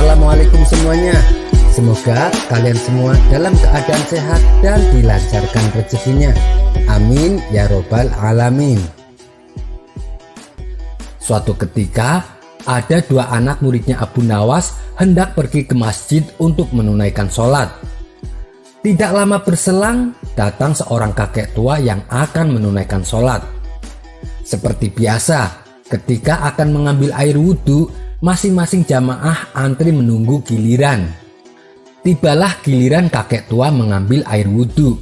Assalamualaikum semuanya. Semoga kalian semua dalam keadaan sehat dan dilancarkan rezekinya. Amin ya robbal alamin. Suatu ketika ada dua anak muridnya Abu Nawas hendak pergi ke masjid untuk menunaikan sholat. Tidak lama berselang datang seorang kakek tua yang akan menunaikan sholat. Seperti biasa, ketika akan mengambil air wudhu, masing-masing jamaah antri menunggu giliran. Tibalah giliran kakek tua mengambil air wudhu.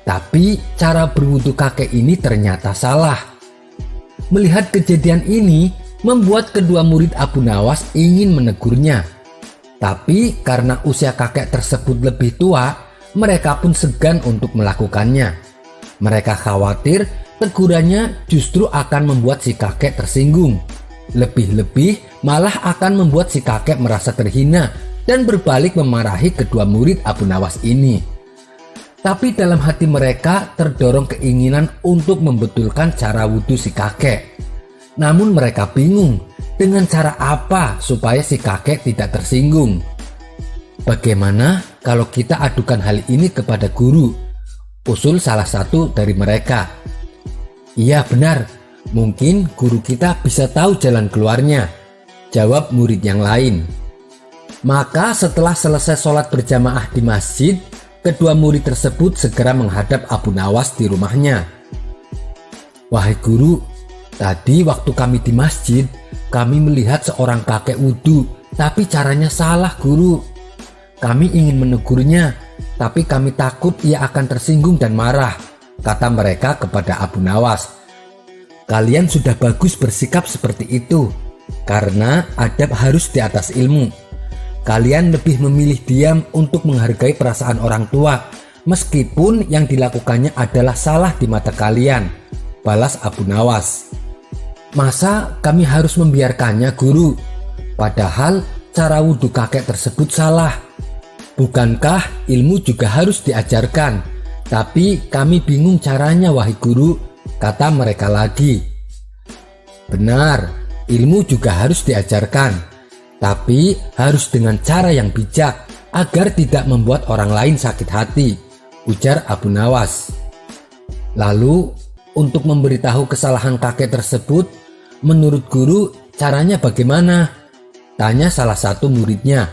Tapi cara berwudhu kakek ini ternyata salah. Melihat kejadian ini membuat kedua murid Abu Nawas ingin menegurnya. Tapi karena usia kakek tersebut lebih tua, mereka pun segan untuk melakukannya. Mereka khawatir tegurannya justru akan membuat si kakek tersinggung. Lebih-lebih malah akan membuat si kakek merasa terhina dan berbalik memarahi kedua murid Abu Nawas ini. Tapi dalam hati mereka terdorong keinginan untuk membetulkan cara wudhu si kakek. Namun mereka bingung dengan cara apa supaya si kakek tidak tersinggung. Bagaimana kalau kita adukan hal ini kepada guru? Usul salah satu dari mereka. Iya benar, mungkin guru kita bisa tahu jalan keluarnya, jawab murid yang lain. Maka setelah selesai sholat berjamaah di masjid, kedua murid tersebut segera menghadap Abu Nawas di rumahnya. Wahai guru, tadi waktu kami di masjid, kami melihat seorang kakek wudhu, tapi caranya salah guru. Kami ingin menegurnya, tapi kami takut ia akan tersinggung dan marah, kata mereka kepada Abu Nawas. Kalian sudah bagus bersikap seperti itu, karena adab harus di atas ilmu. Kalian lebih memilih diam untuk menghargai perasaan orang tua, meskipun yang dilakukannya adalah salah di mata kalian, balas Abu Nawas. Masa kami harus membiarkannya guru? Padahal cara wudhu kakek tersebut salah. Bukankah ilmu juga harus diajarkan? Tapi kami bingung caranya wahai guru, kata mereka lagi. Benar, ilmu juga harus diajarkan, tapi harus dengan cara yang bijak agar tidak membuat orang lain sakit hati, ujar Abu Nawas. Lalu untuk memberitahu kesalahan kakek tersebut, menurut guru caranya bagaimana? Tanya salah satu muridnya.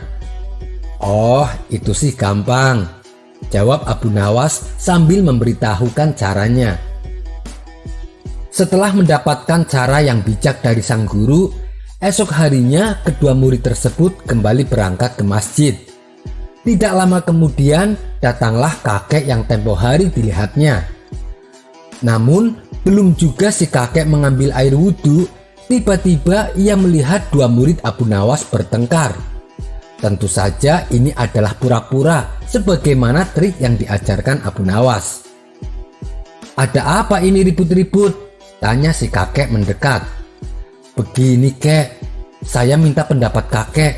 Oh, itu sih gampang, jawab Abu Nawas sambil memberitahukan caranya. Setelah mendapatkan cara yang bijak dari sang guru, esok harinya kedua murid tersebut kembali berangkat ke masjid. Tidak lama kemudian datanglah kakek yang tempo hari dilihatnya. Namun belum juga si kakek mengambil air wudhu, tiba-tiba ia melihat dua murid Abu Nawas bertengkar. Tentu saja ini adalah pura-pura sebagaimana trik yang diajarkan Abu Nawas. Ada apa ini ribut-ribut? Tanya si kakek mendekat. Begini kek, saya minta pendapat kakek.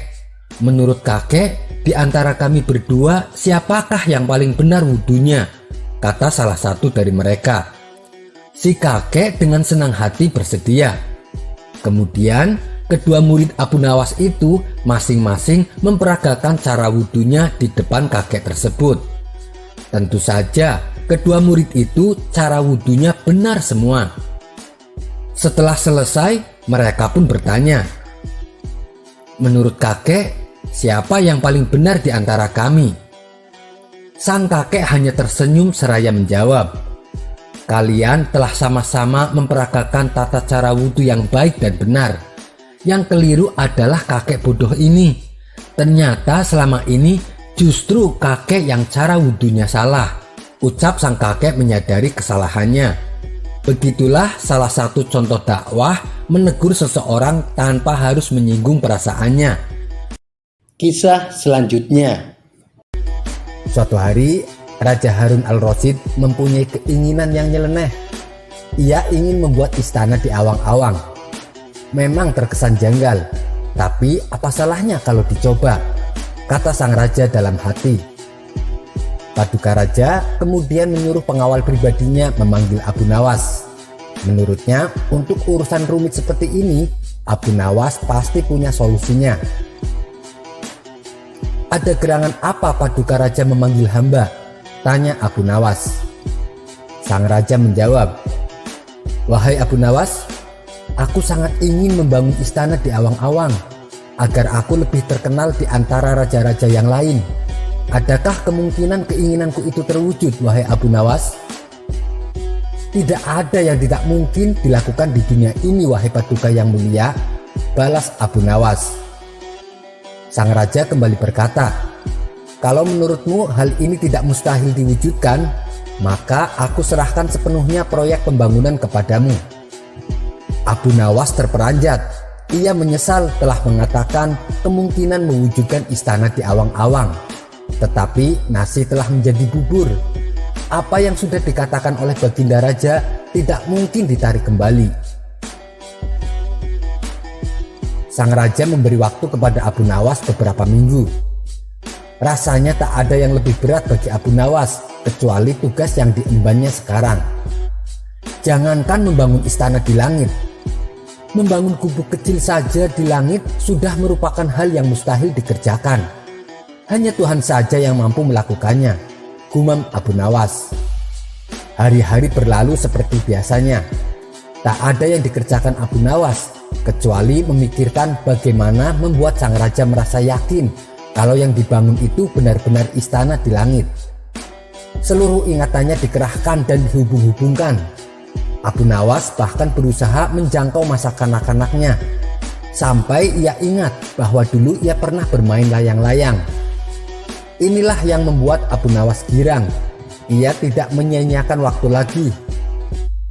Menurut kakek, di antara kami berdua siapakah yang paling benar wudhunya? Kata salah satu dari mereka. Si kakek dengan senang hati bersedia. Kemudian kedua murid Abu Nawas itu masing-masing memperagakan cara wudhunya di depan kakek tersebut. Tentu saja kedua murid itu cara wudhunya benar semua. Setelah selesai, mereka pun bertanya, menurut kakek, siapa yang paling benar di antara kami? Sang kakek hanya tersenyum seraya menjawab, kalian telah sama-sama memperagakan tata cara wudhu yang baik dan benar. Yang keliru adalah kakek bodoh ini. Ternyata selama ini justru kakek yang cara wudhunya salah, ucap sang kakek menyadari kesalahannya. Begitulah salah satu contoh dakwah menegur seseorang tanpa harus menyinggung perasaannya. Kisah selanjutnya. Suatu hari, Raja Harun al-Rasyid mempunyai keinginan yang nyeleneh. Ia ingin membuat istana di awang-awang. Memang terkesan janggal, tapi apa salahnya kalau dicoba, kata sang raja dalam hati. Paduka Raja kemudian menyuruh pengawal pribadinya memanggil Abu Nawas. Menurutnya, untuk urusan rumit seperti ini, Abu Nawas pasti punya solusinya. Ada gerangan apa Paduka Raja memanggil hamba? Tanya Abu Nawas. Sang raja menjawab, wahai Abu Nawas, aku sangat ingin membangun istana di awang-awang agar aku lebih terkenal di antara raja-raja yang lain. Adakah kemungkinan keinginanku itu terwujud, wahai Abu Nawas? Tidak ada yang tidak mungkin dilakukan di dunia ini, wahai Paduka yang mulia, balas Abu Nawas. Sang raja kembali berkata, kalau menurutmu hal ini tidak mustahil diwujudkan, maka aku serahkan sepenuhnya proyek pembangunan kepadamu. Abu Nawas terperanjat. Ia menyesal telah mengatakan kemungkinan mewujudkan istana di awang-awang. Tetapi nasi telah menjadi bubur. Apa yang sudah dikatakan oleh Baginda Raja tidak mungkin ditarik kembali. Sang raja memberi waktu kepada Abu Nawas beberapa minggu. Rasanya tak ada yang lebih berat bagi Abu Nawas kecuali tugas yang diembannya sekarang. Jangankan membangun istana di langit, membangun gubuk kecil saja di langit sudah merupakan hal yang mustahil dikerjakan. Hanya Tuhan saja yang mampu melakukannya, gumam Abu Nawas. Hari-hari berlalu seperti biasanya. Tak ada yang dikerjakan Abu Nawas kecuali memikirkan bagaimana membuat sang raja merasa yakin kalau yang dibangun itu benar-benar istana di langit. Seluruh ingatannya dikerahkan dan dihubung-hubungkan. Abu Nawas bahkan berusaha menjangkau masa kanak-kanaknya, sampai ia ingat bahwa dulu ia pernah bermain layang-layang. Inilah yang membuat Abu Nawas girang. Ia tidak menyia-nyiakan waktu lagi.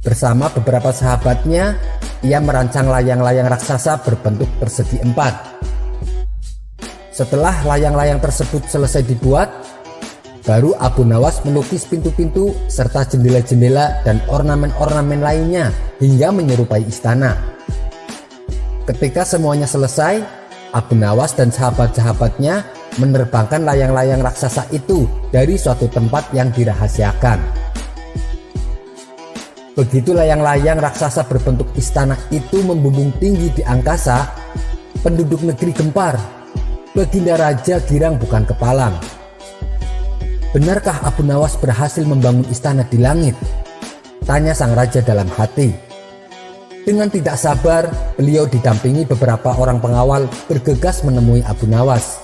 Bersama beberapa sahabatnya, ia merancang layang-layang raksasa berbentuk persegi 4. Setelah layang-layang tersebut selesai dibuat, baru Abu Nawas melukis pintu-pintu serta jendela-jendela dan ornamen-ornamen lainnya hingga menyerupai istana. Ketika semuanya selesai, Abu Nawas dan sahabat-sahabatnya menerbangkan layang-layang raksasa itu dari suatu tempat yang dirahasiakan. Begitu layang-layang raksasa berbentuk istana itu membumbung tinggi di angkasa, penduduk negeri gempar. Baginda Raja girang bukan kepalang. Benarkah Abu Nawas berhasil membangun istana di langit? Tanya sang raja dalam hati. Dengan tidak sabar, beliau didampingi beberapa orang pengawal bergegas menemui Abu Nawas.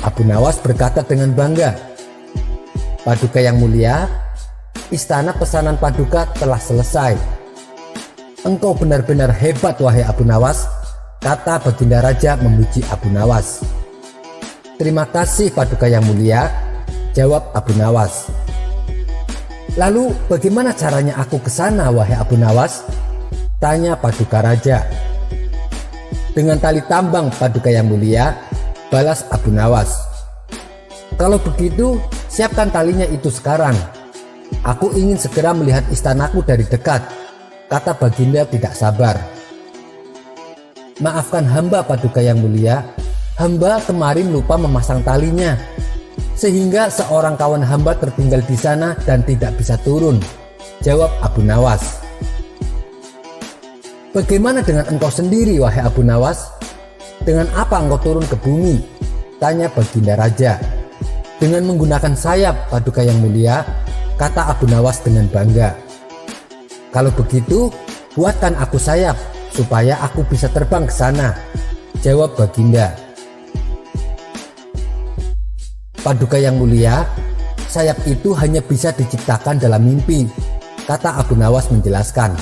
Abu Nawas berkata dengan bangga, Paduka yang mulia, istana pesanan Paduka telah selesai. Engkau benar-benar hebat, wahai Abu Nawas, kata Baginda Raja memuji Abu Nawas. Terima kasih Paduka yang mulia, jawab Abu Nawas. Lalu bagaimana caranya aku ke sana, wahai Abu Nawas? Tanya Paduka Raja. Dengan tali tambang, Paduka yang mulia, balas Abu Nawas. Kalau begitu, siapkan talinya itu sekarang. Aku ingin segera melihat istanaku dari dekat, kata Baginda tidak sabar. Maafkan hamba Paduka yang mulia, hamba kemarin lupa memasang talinya, sehingga seorang kawan hamba tertinggal di sana dan tidak bisa turun, jawab Abu Nawas. Bagaimana dengan engkau sendiri, wahai Abu Nawas? Dengan apa engkau turun ke bumi? Tanya Baginda Raja. Dengan menggunakan sayap, Paduka yang mulia, kata Abu Nawas dengan bangga. Kalau begitu, buatkan aku sayap supaya aku bisa terbang ke sana, jawab Baginda. Paduka yang mulia, sayap itu hanya bisa diciptakan dalam mimpi, kata Abu Nawas menjelaskan.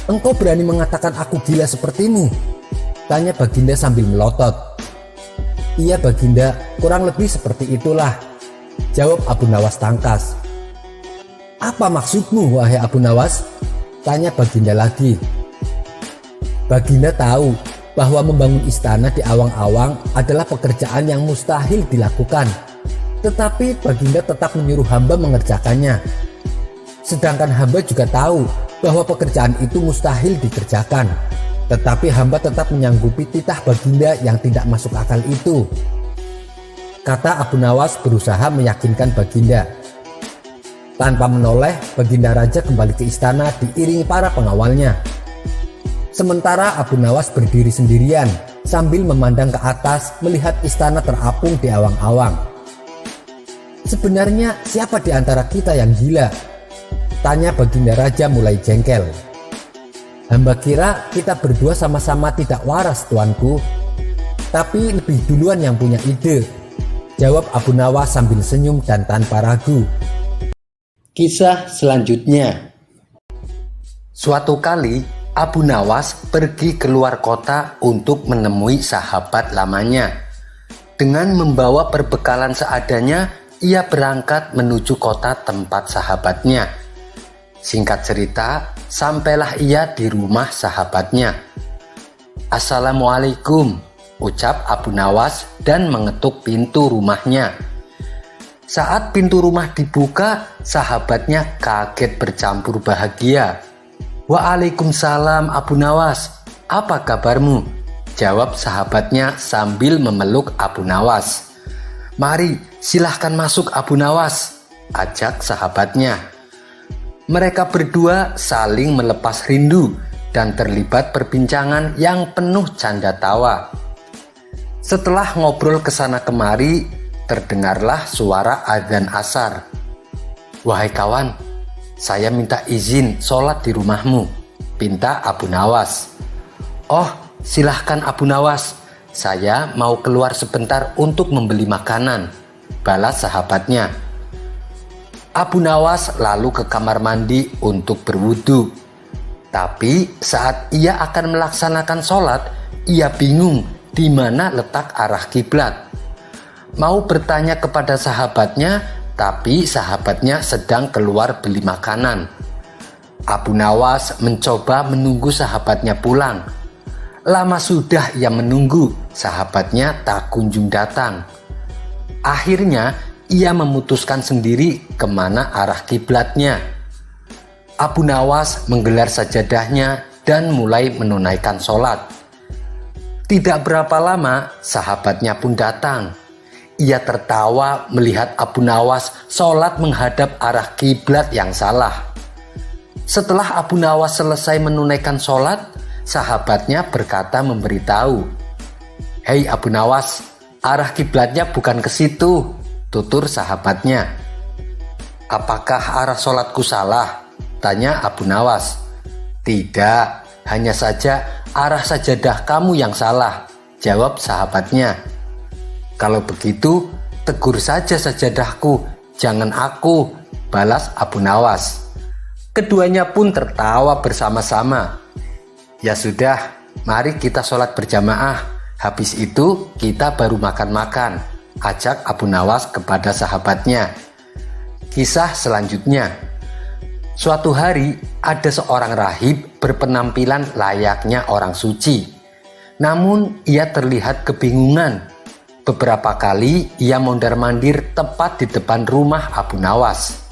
Engkau berani mengatakan aku gila sepertimu? Tanya Baginda sambil melotot. Iya Baginda, kurang lebih seperti itulah, jawab Abu Nawas tangkas. Apa maksudmu, wahai Abu Nawas? Tanya Baginda lagi. Baginda tahu bahwa membangun istana di awang-awang adalah pekerjaan yang mustahil dilakukan. Tetapi Baginda tetap menyuruh hamba mengerjakannya. Sedangkan hamba juga tahu bahwa pekerjaan itu mustahil dikerjakan. Tetapi hamba tetap menyanggupi titah Baginda yang tidak masuk akal itu, kata Abu Nawas berusaha meyakinkan Baginda. Tanpa menoleh, Baginda Raja kembali ke istana diiringi para pengawalnya. Sementara Abu Nawas berdiri sendirian sambil memandang ke atas melihat istana terapung di awang-awang. "Sebenarnya siapa di antara kita yang gila?" tanya Baginda Raja mulai jengkel. "Hamba kira kita berdua sama-sama tidak waras, tuanku. Tapi lebih duluan yang punya ide," jawab Abu Nawas sambil senyum dan tanpa ragu. Kisah selanjutnya. Suatu kali Abu Nawas pergi keluar kota untuk menemui sahabat lamanya. Dengan membawa perbekalan seadanya, ia berangkat menuju kota tempat sahabatnya. Singkat cerita, sampailah ia di rumah sahabatnya. "Assalamualaikum," ucap Abu Nawas dan mengetuk pintu rumahnya. Saat pintu rumah dibuka, sahabatnya kaget bercampur bahagia. "Waalaikumsalam Abu Nawas, apa kabarmu?" jawab sahabatnya sambil memeluk Abu Nawas. "Mari, silahkan masuk Abu Nawas," ajak sahabatnya. Mereka berdua saling melepas rindu dan terlibat perbincangan yang penuh canda tawa. Setelah ngobrol kesana kemari, terdengarlah suara adzan asar. "Wahai kawan, saya minta izin sholat di rumahmu," pinta Abu Nawas. "Oh, silahkan Abu Nawas, saya mau keluar sebentar untuk membeli makanan," balas sahabatnya. Abu Nawas lalu ke kamar mandi untuk berwudu. Tapi saat ia akan melaksanakan sholat, ia bingung di mana letak arah kiblat. Mau bertanya kepada sahabatnya, tapi sahabatnya sedang keluar beli makanan. Abu Nawas mencoba menunggu sahabatnya pulang. Lama sudah ia menunggu, sahabatnya tak kunjung datang. Akhirnya ia memutuskan sendiri kemana arah kiblatnya. Abu Nawas menggelar sajadahnya dan mulai menunaikan sholat. Tidak berapa lama, sahabatnya pun datang. Ia tertawa melihat Abu Nawas sholat menghadap arah kiblat yang salah. Setelah Abu Nawas selesai menunaikan sholat, sahabatnya berkata memberitahu, "Hei Abu Nawas, arah kiblatnya bukan ke situ," tutur sahabatnya. "Apakah arah sholatku salah?" tanya Abu Nawas. "Tidak, hanya saja arah sajadah kamu yang salah," jawab sahabatnya. "Kalau begitu, tegur saja sajadahku, jangan aku," balas Abu Nawas. Keduanya pun tertawa bersama-sama. "Ya sudah, mari kita sholat berjamaah. Habis itu kita baru makan-makan," ajak Abu Nawas kepada sahabatnya. Kisah selanjutnya. Suatu hari ada seorang rahib berpenampilan layaknya orang suci. Namun ia terlihat kebingungan. Beberapa kali ia mondar-mandir tepat di depan rumah Abu Nawas.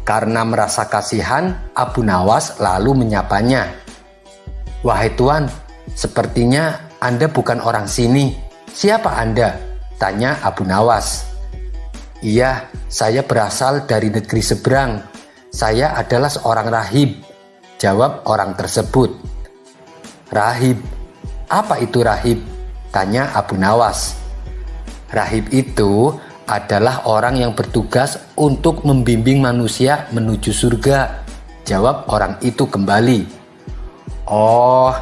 Karena merasa kasihan, Abu Nawas lalu menyapanya. "Wahai tuan, sepertinya Anda bukan orang sini. Siapa Anda?" tanya Abu Nawas. "Iya, saya berasal dari negeri seberang. Saya adalah seorang rahib," jawab orang tersebut. "Rahib? Apa itu rahib?" tanya Abu Nawas. "Rahib itu adalah orang yang bertugas untuk membimbing manusia menuju surga," jawab orang itu kembali. "Oh,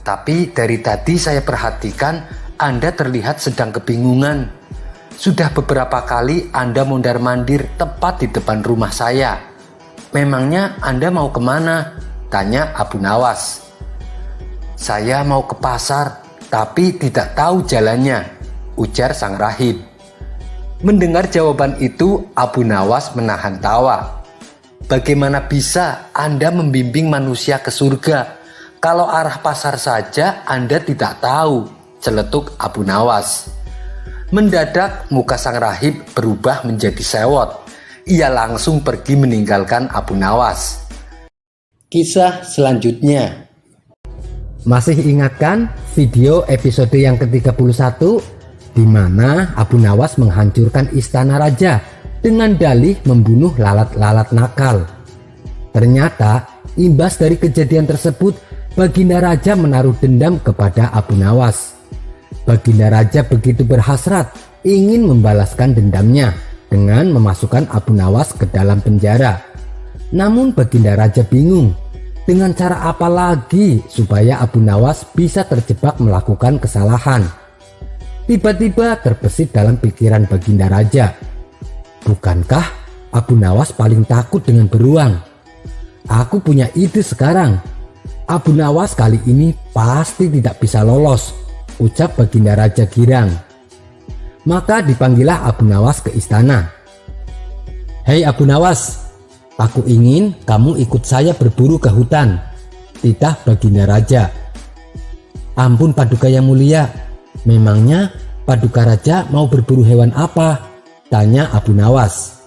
tapi dari tadi saya perhatikan Anda terlihat sedang kebingungan. Sudah beberapa kali Anda mondar-mandir tepat di depan rumah saya. Memangnya Anda mau kemana?" tanya Abu Nawas. "Saya mau ke pasar, tapi tidak tahu jalannya," ujar sang rahib. Mendengar jawaban itu, Abu Nawas menahan tawa. "Bagaimana bisa Anda membimbing manusia ke surga? Kalau arah pasar saja Anda tidak tahu," celetuk Abu Nawas. Mendadak muka sang rahib berubah menjadi sewot. Ia langsung pergi meninggalkan Abu Nawas. Kisah selanjutnya. Masih ingatkan video episode yang ke-31 di mana Abu Nawas menghancurkan istana raja dengan dalih membunuh lalat-lalat nakal? Ternyata imbas dari kejadian tersebut, Baginda Raja menaruh dendam kepada Abu Nawas. Baginda Raja begitu berhasrat ingin membalaskan dendamnya dengan memasukkan Abu Nawas ke dalam penjara. Namun Baginda Raja bingung dengan cara apa lagi supaya Abu Nawas bisa terjebak melakukan kesalahan. Tiba-tiba terbesit dalam pikiran Baginda Raja, bukankah Abu Nawas paling takut dengan beruang? Aku punya ide sekarang. Abu Nawas kali ini pasti tidak bisa lolos, ucap Baginda Raja girang. Maka dipanggillah Abu Nawas ke istana. Hei Abu Nawas, aku ingin kamu ikut saya berburu ke hutan, titah Baginda Raja. Ampun Paduka yang mulia, memangnya Paduka Raja mau berburu hewan apa? Tanya Abu Nawas.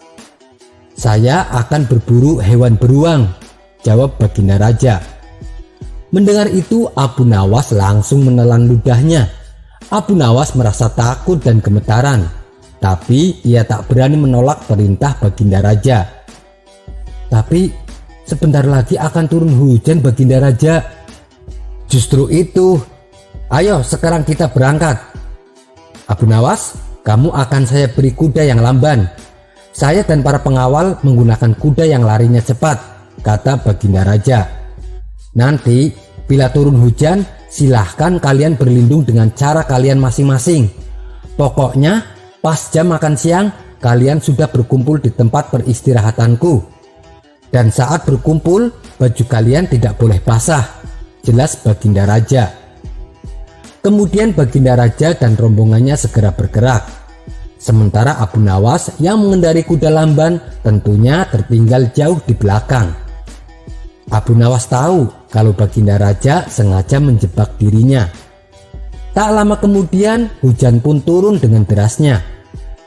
Saya akan berburu hewan beruang, jawab Baginda Raja. Mendengar itu Abu Nawas langsung menelan ludahnya. Abu Nawas merasa takut dan gemetaran, tapi ia tak berani menolak perintah Baginda Raja. Tapi sebentar lagi akan turun hujan Baginda Raja. Justru itu, ayo sekarang kita berangkat. Abu Nawas, kamu akan saya beri kuda yang lamban. Saya dan para pengawal menggunakan kuda yang larinya cepat, kata Baginda Raja. Nanti bila turun hujan, silahkan kalian berlindung dengan cara kalian masing-masing. Pokoknya pas jam makan siang, kalian sudah berkumpul di tempat peristirahatanku. Dan saat berkumpul, baju kalian tidak boleh basah, jelas Baginda Raja. Kemudian Baginda Raja dan rombongannya segera bergerak. Sementara Abu Nawas yang mengendarai kuda lamban tentunya tertinggal jauh di belakang. Abu Nawas tahu kalau Baginda Raja sengaja menjebak dirinya. Tak lama kemudian hujan pun turun dengan derasnya.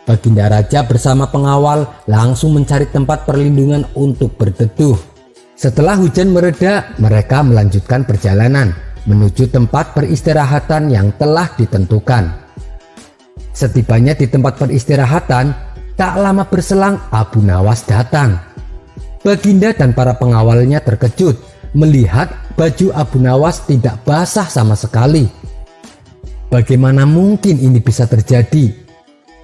Baginda Raja bersama pengawal langsung mencari tempat perlindungan untuk berteduh. Setelah hujan mereda, mereka melanjutkan perjalanan menuju tempat peristirahatan yang telah ditentukan. Setibanya di tempat peristirahatan, tak lama berselang Abu Nawas datang. Baginda dan para pengawalnya terkejut melihat baju Abu Nawas tidak basah sama sekali. Bagaimana mungkin ini bisa terjadi?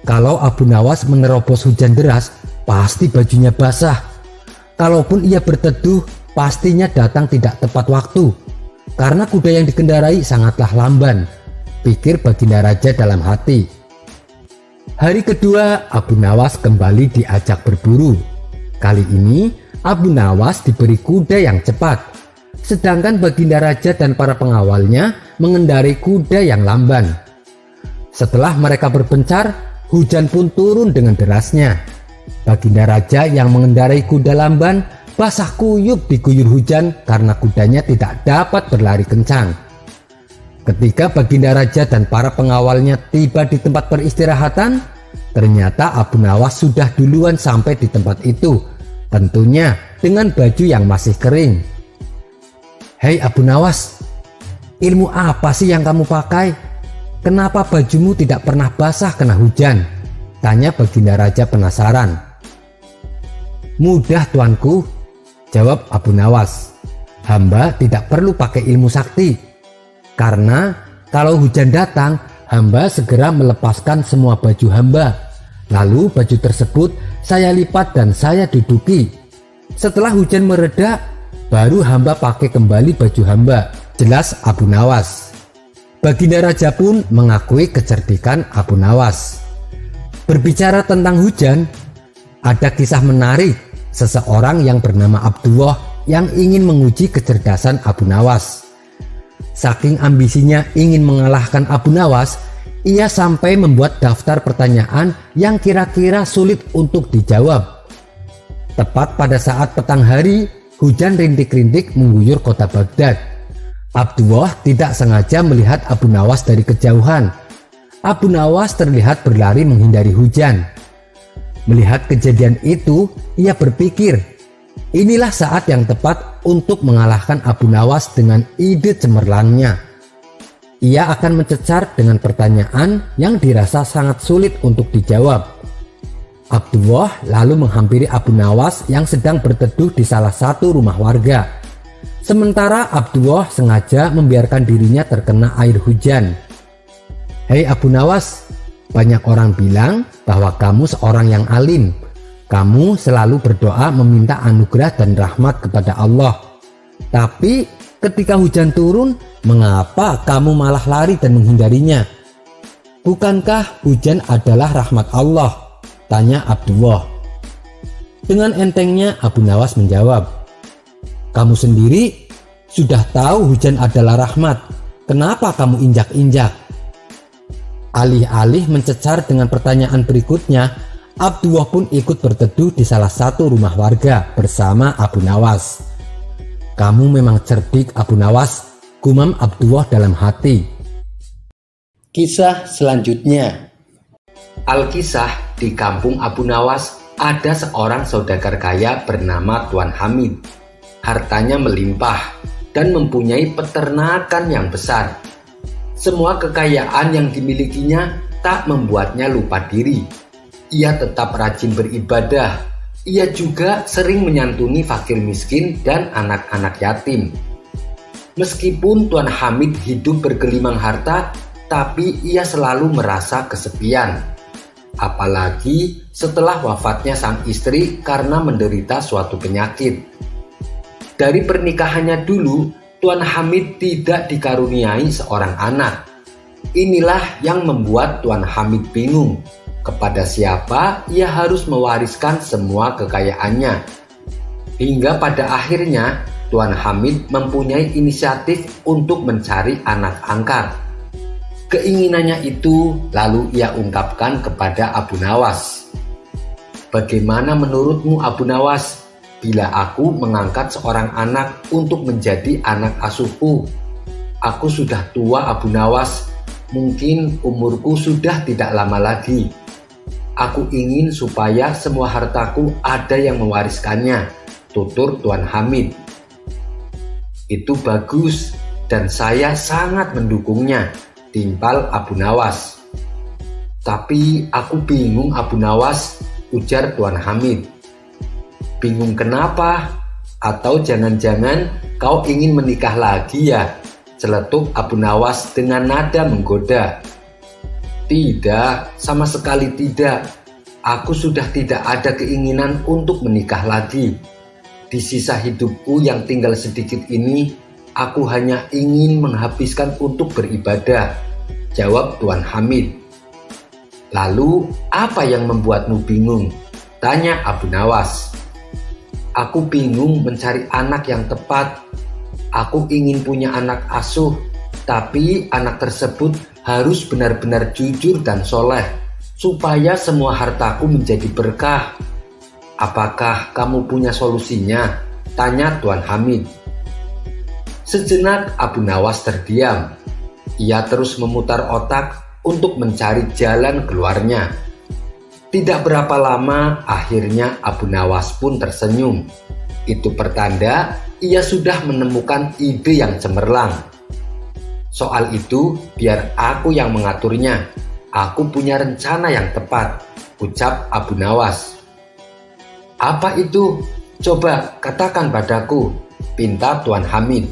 Kalau Abu Nawas menerobos hujan deras, pasti bajunya basah. Kalaupun ia berteduh, pastinya datang tidak tepat waktu, karena kuda yang dikendarai sangatlah lamban, pikir Baginda Raja dalam hati. Hari kedua, Abu Nawas kembali diajak berburu. Kali ini Abu Nawas diberi kuda yang cepat, sedangkan Baginda Raja dan para pengawalnya mengendarai kuda yang lamban. Setelah mereka berpencar, hujan pun turun dengan derasnya. Baginda Raja yang mengendarai kuda lamban basah kuyup diguyur hujan karena kudanya tidak dapat berlari kencang. Ketika Baginda Raja dan para pengawalnya tiba di tempat peristirahatan, ternyata Abu Nawas sudah duluan sampai di tempat itu, tentunya dengan baju yang masih kering. Hei Abu Nawas, ilmu apa sih yang kamu pakai? Kenapa bajumu tidak pernah basah kena hujan? Tanya Baginda Raja penasaran. Mudah tuanku, jawab Abu Nawas. Hamba tidak perlu pakai ilmu sakti. Karena kalau hujan datang, hamba segera melepaskan semua baju hamba. Lalu baju tersebut saya lipat dan saya duduki. Setelah hujan mereda, baru hamba pakai kembali baju hamba, jelas Abu Nawas. Baginda Raja pun mengakui kecerdikan Abu Nawas. Berbicara tentang hujan, ada kisah menarik seseorang yang bernama Abdullah yang ingin menguji kecerdasan Abu Nawas. Saking ambisinya ingin mengalahkan Abu Nawas, ia sampai membuat daftar pertanyaan yang kira-kira sulit untuk dijawab. Tepat pada saat petang hari, hujan rintik-rintik mengguyur kota Baghdad. Abdullah tidak sengaja melihat Abu Nawas dari kejauhan. Abu Nawas terlihat berlari menghindari hujan. Melihat kejadian itu, ia berpikir, inilah saat yang tepat untuk mengalahkan Abu Nawas dengan ide cemerlangnya. Ia akan mencecar dengan pertanyaan yang dirasa sangat sulit untuk dijawab. Abdullah lalu menghampiri Abu Nawas yang sedang berteduh di salah satu rumah warga. Sementara Abdullah sengaja membiarkan dirinya terkena air hujan. "Hei Abu Nawas, banyak orang bilang bahwa kamu seorang yang alim. Kamu selalu berdoa meminta anugerah dan rahmat kepada Allah. Tapi ketika hujan turun, mengapa kamu malah lari dan menghindarinya? Bukankah hujan adalah rahmat Allah?" tanya Abdullah. Dengan entengnya Abu Nawas menjawab, "Kamu sendiri sudah tahu hujan adalah rahmat. Kenapa kamu injak-injak?" Alih-alih mencecar dengan pertanyaan berikutnya, Abdullah pun ikut berteduh di salah satu rumah warga bersama Abu Nawas. "Kamu memang cerdik Abu Nawas," gumam Abdullah dalam hati. Kisah selanjutnya. Alkisah, di kampung Abu Nawas ada seorang saudagar kaya bernama Tuan Hamid. Hartanya melimpah dan mempunyai peternakan yang besar. Semua kekayaan yang dimilikinya tak membuatnya lupa diri. Ia tetap rajin beribadah. Ia juga sering menyantuni fakir miskin dan anak-anak yatim. Meskipun Tuan Hamid hidup bergelimang harta, tapi ia selalu merasa kesepian. Apalagi setelah wafatnya sang istri karena menderita suatu penyakit. Dari pernikahannya dulu, Tuan Hamid tidak dikaruniai seorang anak. Inilah yang membuat Tuan Hamid bingung kepada siapa ia harus mewariskan semua kekayaannya. Hingga pada akhirnya Tuan Hamid mempunyai inisiatif untuk mencari anak angkat. Keinginannya itu lalu ia ungkapkan kepada Abu Nawas. "Bagaimana menurutmu Abu Nawas, bila aku mengangkat seorang anak untuk menjadi anak asuhku? Aku sudah tua Abu Nawas, mungkin umurku sudah tidak lama lagi. Aku ingin supaya semua hartaku ada yang mewariskannya," tutur Tuan Hamid. "Itu bagus dan saya sangat mendukungnya," timpal Abu Nawas. "Tapi aku bingung Abu Nawas," ujar Tuan Hamid. "Bingung kenapa? Atau jangan-jangan kau ingin menikah lagi ya?" celetuk Abu Nawas dengan nada menggoda. "Tidak, sama sekali tidak. Aku sudah tidak ada keinginan untuk menikah lagi. Di sisa hidupku yang tinggal sedikit ini, aku hanya ingin menghabiskan untuk beribadah," jawab Tuan Hamid. "Lalu apa yang membuatmu bingung?" tanya Abu Nawas. "Aku bingung mencari anak yang tepat. Aku ingin punya anak asuh, tapi anak tersebut harus benar-benar jujur dan soleh, supaya semua hartaku menjadi berkah. Apakah kamu punya solusinya?" tanya Tuan Hamid. Sejenak Abu Nawas terdiam. Ia terus memutar otak untuk mencari jalan keluarnya. Tidak berapa lama, akhirnya Abu Nawas pun tersenyum. Itu pertanda ia sudah menemukan ide yang cemerlang. "Soal itu biar aku yang mengaturnya. Aku punya rencana yang tepat," ucap Abu Nawas. "Apa itu? Coba katakan padaku," pinta Tuan Hamid.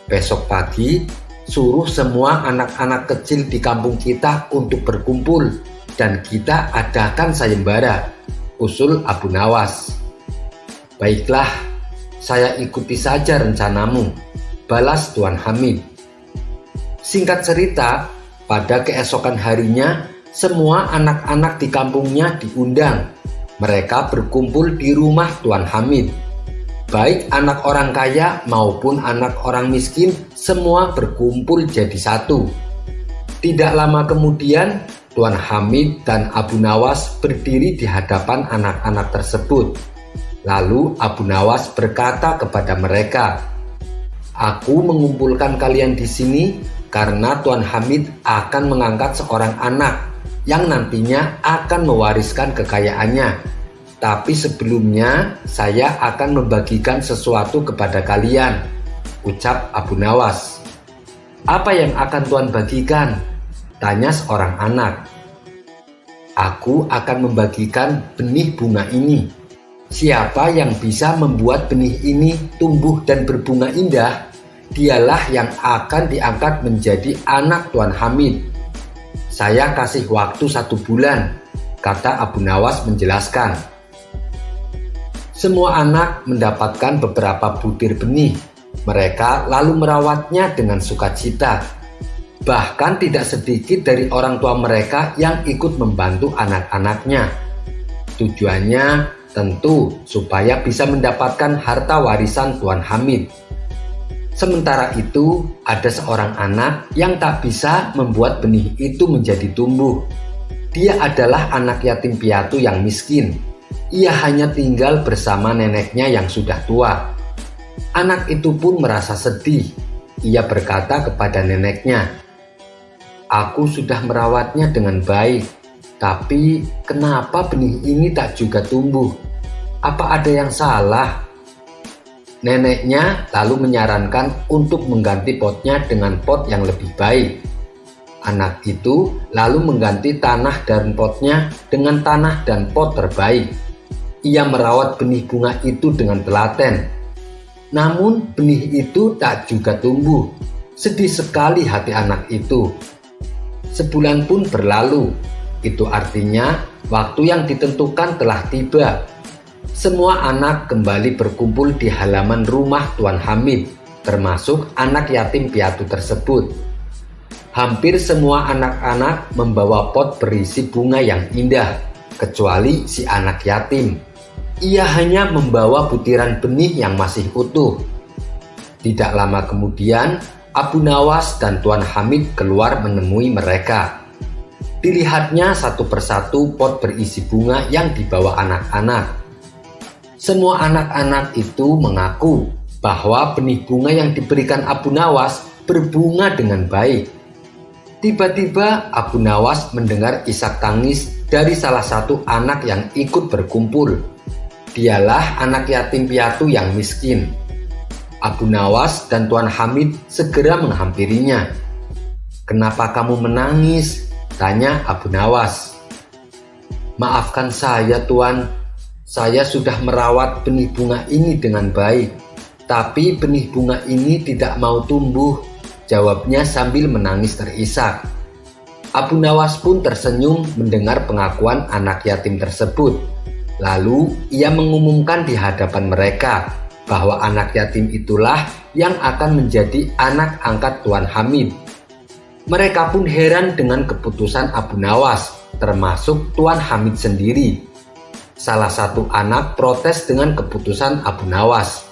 "Besok pagi suruh semua anak-anak kecil di kampung kita untuk berkumpul dan kita adakan sayembara," usul Abu Nawas. "Baiklah, saya ikuti saja rencanamu," balas Tuan Hamid. Singkat cerita, pada keesokan harinya semua anak-anak di kampungnya diundang. Mereka berkumpul di rumah Tuan Hamid. Baik anak orang kaya maupun anak orang miskin, semua berkumpul jadi satu. Tidak lama kemudian, Tuan Hamid dan Abu Nawas berdiri di hadapan anak-anak tersebut. Lalu Abu Nawas berkata kepada mereka, "Aku mengumpulkan kalian di sini karena Tuan Hamid akan mengangkat seorang anak yang nantinya akan mewariskan kekayaannya. Tapi sebelumnya saya akan membagikan sesuatu kepada kalian," ucap Abu Nawas. "Apa yang akan Tuan bagikan?" tanya seorang anak. "Aku akan membagikan benih bunga ini. Siapa yang bisa membuat benih ini tumbuh dan berbunga indah, dialah yang akan diangkat menjadi anak Tuan Hamid," "Saya kasih waktu 1 bulan," kata Abu Nawas menjelaskan. Semua anak mendapatkan beberapa butir benih. Mereka lalu merawatnya dengan sukacita. Bahkan tidak sedikit dari orang tua mereka yang ikut membantu anak-anaknya. Tujuannya tentu supaya bisa mendapatkan harta warisan Tuan Hamid. Sementara itu, ada seorang anak yang tak bisa membuat benih itu menjadi tumbuh. Dia adalah anak yatim piatu yang miskin. Ia hanya tinggal bersama neneknya yang sudah tua. Anak itu pun merasa sedih. Ia berkata kepada neneknya, "Aku sudah merawatnya dengan baik, tapi kenapa benih ini tak juga tumbuh? Apa ada yang salah?" Neneknya lalu menyarankan untuk mengganti potnya dengan pot yang lebih baik. Anak itu lalu mengganti tanah dan potnya dengan tanah dan pot terbaik. Ia merawat benih bunga itu dengan telaten. Namun benih itu tak juga tumbuh. Sedih sekali hati anak itu. Sebulan pun berlalu. Itu artinya waktu yang ditentukan telah tiba. Semua anak kembali berkumpul di halaman rumah Tuan Hamid, termasuk anak yatim piatu tersebut. Hampir semua anak-anak membawa pot berisi bunga yang indah, kecuali si anak yatim. Ia hanya membawa butiran benih yang masih utuh. Tidak lama kemudian, Abu Nawas dan Tuan Hamid keluar menemui mereka. Dilihatnya satu persatu pot berisi bunga yang dibawa anak-anak. Semua anak-anak itu mengaku bahwa benih bunga yang diberikan Abu Nawas berbunga dengan baik. Tiba-tiba Abu Nawas mendengar isak tangis dari salah satu anak yang ikut berkumpul. Dialah anak yatim piatu yang miskin. Abu Nawas dan Tuan Hamid segera menghampirinya. "Kenapa kamu menangis?" tanya Abu Nawas. "Maafkan saya, Tuan. Saya sudah merawat benih bunga ini dengan baik, tapi benih bunga ini tidak mau tumbuh," jawabnya sambil menangis terisak. Abu Nawas pun tersenyum mendengar pengakuan anak yatim tersebut. Lalu ia mengumumkan di hadapan mereka bahwa anak yatim itulah yang akan menjadi anak angkat Tuan Hamid. Mereka pun heran dengan keputusan Abu Nawas, termasuk Tuan Hamid sendiri. Salah satu anak protes dengan keputusan Abu Nawas.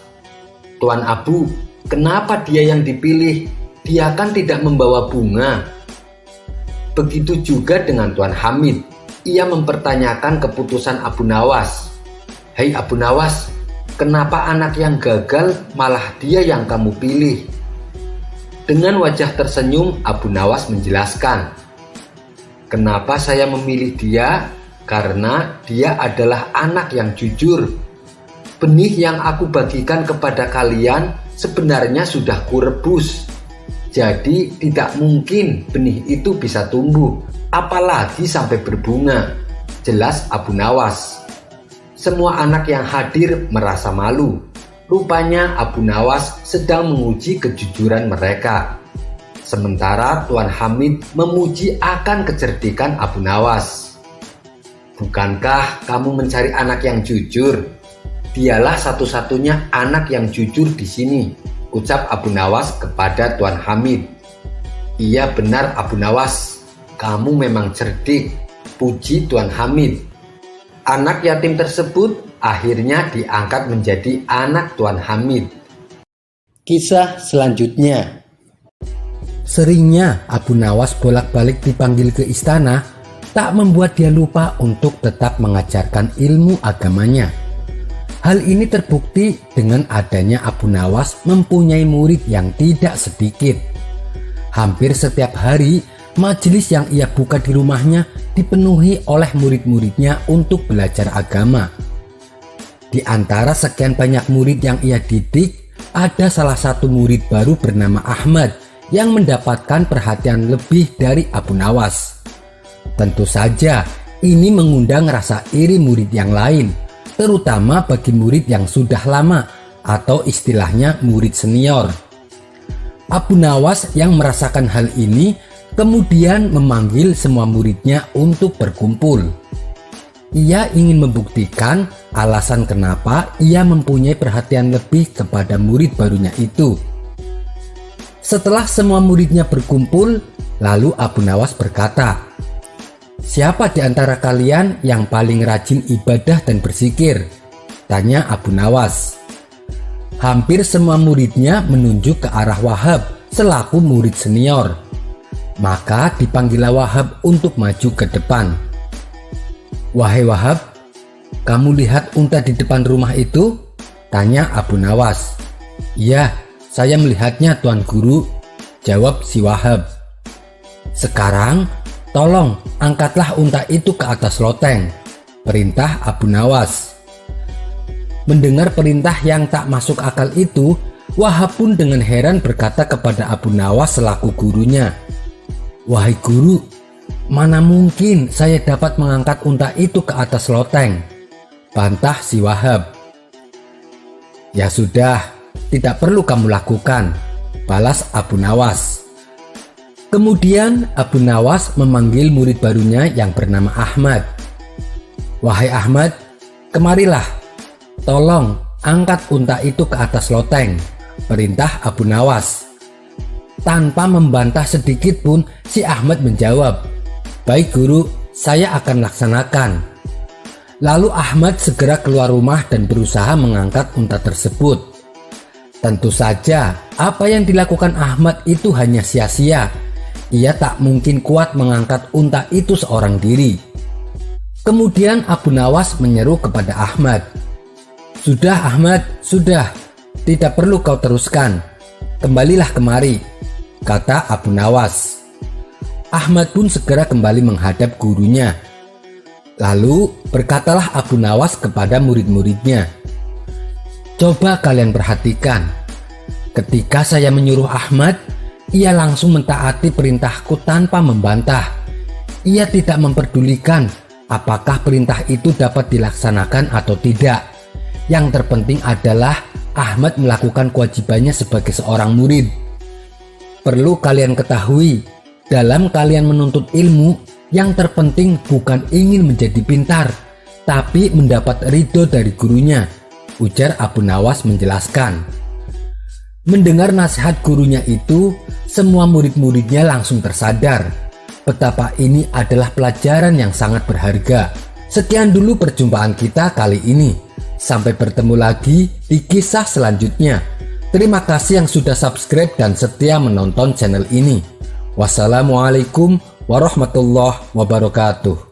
"Tuan Abu, kenapa dia yang dipilih? Dia kan tidak membawa bunga." Begitu juga dengan Tuan Hamid. Ia mempertanyakan keputusan Abu Nawas. "Hei Abu Nawas, kenapa anak yang gagal malah dia yang kamu pilih?" Dengan wajah tersenyum, Abu Nawas menjelaskan, "Kenapa saya memilih dia? Karena dia adalah anak yang jujur. Benih yang aku bagikan kepada kalian sebenarnya sudah kurebus. Jadi tidak mungkin benih itu bisa tumbuh, apalagi sampai berbunga," jelas Abu Nawas. Semua anak yang hadir merasa malu. Rupanya Abu Nawas sedang menguji kejujuran mereka. Sementara Tuan Hamid memuji akan kecerdikan Abu Nawas. "Bukankah kamu mencari anak yang jujur? Dialah satu-satunya anak yang jujur di sini," ucap Abu Nawas kepada Tuan Hamid. "Iya benar Abu Nawas, kamu memang cerdik," puji Tuan Hamid. Anak yatim tersebut akhirnya diangkat menjadi anak Tuan Hamid. Kisah selanjutnya. Seringnya Abu Nawas bolak-balik dipanggil ke istana, tak membuat dia lupa untuk tetap mengajarkan ilmu agamanya. Hal ini terbukti dengan adanya Abu Nawas mempunyai murid yang tidak sedikit. Hampir setiap hari, majelis yang ia buka di rumahnya dipenuhi oleh murid-muridnya untuk belajar agama. Di antara sekian banyak murid yang ia didik, ada salah satu murid baru bernama Ahmad yang mendapatkan perhatian lebih dari Abu Nawas. Tentu saja, ini mengundang rasa iri murid yang lain, terutama bagi murid yang sudah lama atau istilahnya murid senior. Abu Nawas yang merasakan hal ini Kemudian memanggil semua muridnya untuk berkumpul. Ia ingin membuktikan alasan kenapa ia mempunyai perhatian lebih kepada murid barunya itu. Setelah semua muridnya berkumpul, lalu Abu Nawas berkata, "Siapa di antara kalian yang paling rajin ibadah dan berzikir?" tanya Abu Nawas. Hampir semua muridnya menunjuk ke arah Wahab selaku murid senior. Maka dipanggillah Wahab untuk maju ke depan. "Wahai Wahab, kamu lihat unta di depan rumah itu?" tanya Abu Nawas. "Iya, saya melihatnya Tuan Guru," jawab si Wahab. "Sekarang tolong angkatlah unta itu ke atas loteng," perintah Abu Nawas. Mendengar perintah yang tak masuk akal itu, Wahab pun dengan heran berkata kepada Abu Nawas selaku gurunya, "Wahai guru, mana mungkin saya dapat mengangkat unta itu ke atas loteng?" bantah si Wahab. "Ya sudah, tidak perlu kamu lakukan," balas Abu Nawas. Kemudian Abu Nawas memanggil murid barunya yang bernama Ahmad. "Wahai Ahmad, kemarilah. Tolong angkat unta itu ke atas loteng," perintah Abu Nawas. Tanpa membantah sedikit pun, si Ahmad menjawab, "Baik guru, saya akan laksanakan." Lalu Ahmad segera keluar rumah dan berusaha mengangkat unta tersebut. Tentu saja apa yang dilakukan Ahmad itu hanya sia-sia. Ia tak mungkin kuat mengangkat unta itu seorang diri. Kemudian Abu Nawas menyeru kepada Ahmad, "Sudah Ahmad, sudah. Tidak perlu kau teruskan. Kembalilah kemari," kata Abu Nawas. Ahmad pun segera kembali menghadap gurunya. Lalu berkatalah Abu Nawas kepada murid-muridnya, "Coba kalian perhatikan. Ketika saya menyuruh Ahmad, ia langsung mentaati perintahku tanpa membantah. Ia tidak memperdulikan apakah perintah itu dapat dilaksanakan atau tidak. Yang terpenting adalah Ahmad melakukan kewajibannya sebagai seorang murid. Perlu kalian ketahui, dalam kalian menuntut ilmu, yang terpenting bukan ingin menjadi pintar, tapi mendapat ridho dari gurunya," ujar Abu Nawas menjelaskan. Mendengar nasihat gurunya itu, semua murid-muridnya langsung tersadar betapa ini adalah pelajaran yang sangat berharga. Sekian dulu perjumpaan kita kali ini. Sampai bertemu lagi di kisah selanjutnya. Terima kasih yang sudah subscribe dan setia menonton channel ini. Wassalamualaikum warahmatullahi wabarakatuh.